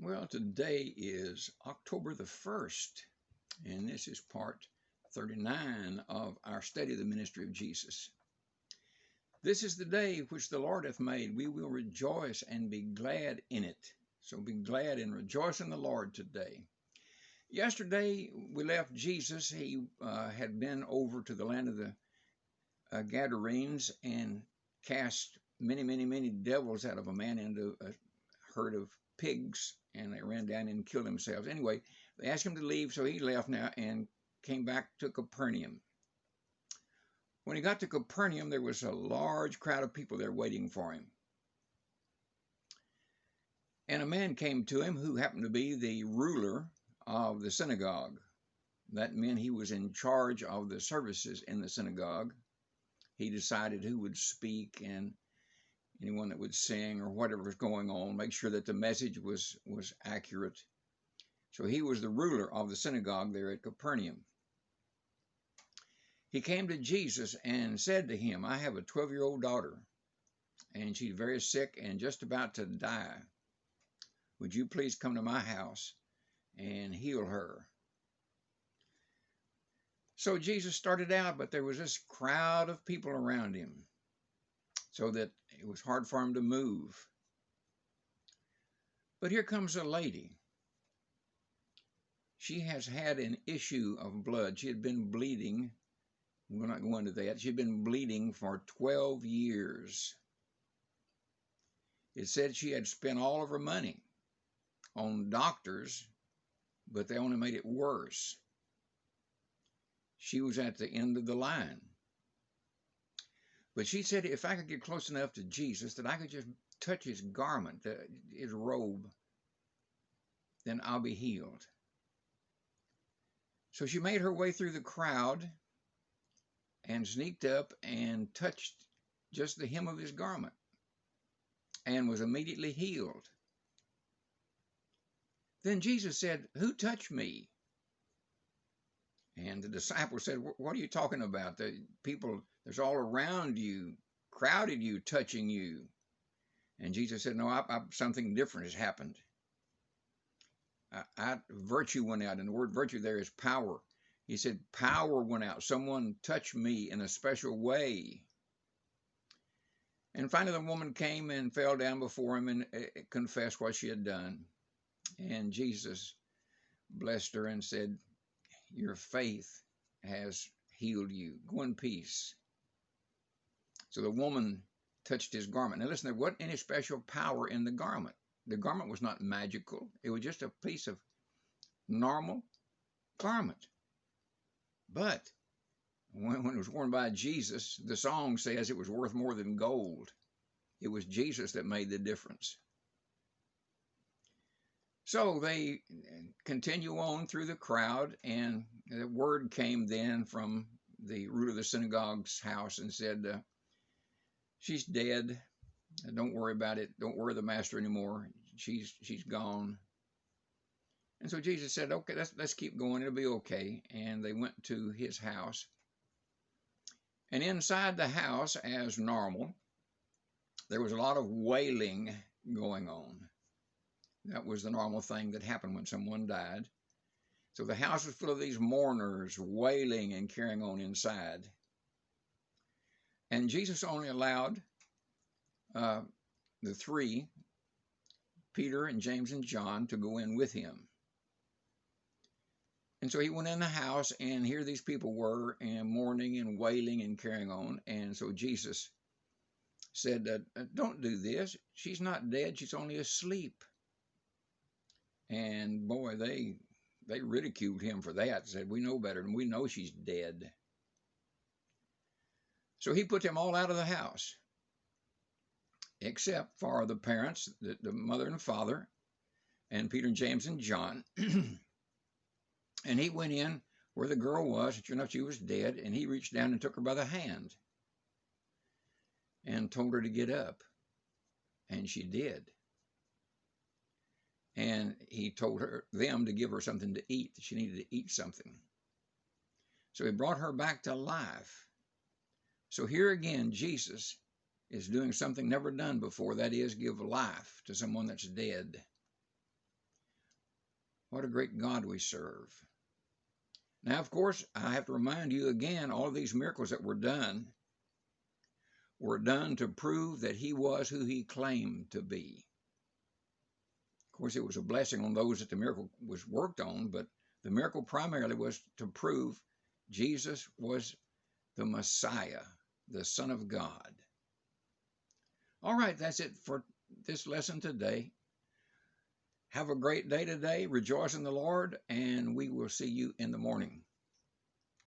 Well, today is October the 1st, and this is part 39 of our study of the ministry of Jesus. This is the day which the Lord hath made. We will rejoice and be glad in it. So be glad and rejoice in the Lord today. Yesterday, we left Jesus. He had been over to the land of the Gadarenes and cast many devils out of a man into a herd of pigs, and they ran down and killed themselves. Anyway, they asked him to leave, so he left now and came back to Capernaum. When he got to Capernaum, there was a large crowd of people there waiting for him. And a man came to him who happened to be the ruler of the synagogue. That meant he was in charge of the services in the synagogue. He decided who would speak and anyone that would sing or whatever was going on, make sure that the message was accurate. So he was the ruler of the synagogue there at Capernaum. He came to Jesus and said to him, I have a 12-year-old daughter, and she's very sick and just about to die. Would you please come to my house and heal her? So Jesus started out, but there was this crowd of people around him, so that it was hard for him to move. But here comes a lady. She has had an issue of blood. She had been bleeding. We're not going into that. She'd been bleeding for 12 years. It said she had spent all of her money on doctors, but they only made it worse. She was at the end of the line. But she said if I could get close enough to Jesus that I could just touch his garment, his robe, then I'll be healed. So she made her way through the crowd and sneaked up and touched just the hem of his garment and was immediately healed. Then Jesus said, who touched me? And the disciples said, what are you talking about? The people that's all around you, crowded you, touching you. And Jesus said, no, something different has happened. Virtue went out, and the word virtue there is power. He said, power went out. Someone touched me in a special way. And finally the woman came and fell down before him and confessed what she had done. And Jesus blessed her and said, your faith has healed you. Go in peace. So the woman touched his garment. Now listen, there wasn't any special power in the garment. The garment was not magical. It was just a piece of normal garment. But when it was worn by Jesus, the song says it was worth more than gold. It was Jesus that made the difference. So they continue on through the crowd, and the word came then from the ruler of the synagogue's house and said, she's dead. Don't worry about it. Don't worry the master anymore. She's gone. And so Jesus said, okay, let's keep going. It'll be okay. And they went to his house. And inside the house, as normal, there was a lot of wailing going on. That was the normal thing that happened when someone died. So the house was full of these mourners wailing and carrying on inside. And Jesus only allowed the three, Peter and James and John, to go in with him. And so he went in the house, and here these people were, and mourning and wailing and carrying on. And so Jesus said, don't do this. She's not dead. She's only asleep. And boy, they ridiculed him for that. Said, we know better, and we know she's dead. So he put them all out of the house, except for the parents, the mother and father, and Peter and James and John. And he went in where the girl was, and sure enough, she was dead, and he reached down and took her by the hand and told her to get up, and she did. And he told them to give her something to eat. She needed to eat something. So he brought her back to life. So here again, Jesus is doing something never done before. That is, give life to someone that's dead. What a great God we serve. Now, of course, I have to remind you again, all of these miracles that were done to prove that he was who he claimed to be. Of course, it was a blessing on those that the miracle was worked on, but the miracle primarily was to prove Jesus was the Messiah, the Son of God. All right, that's it for this lesson today. Have a great day today. Rejoice in the Lord, and we will see you in the morning.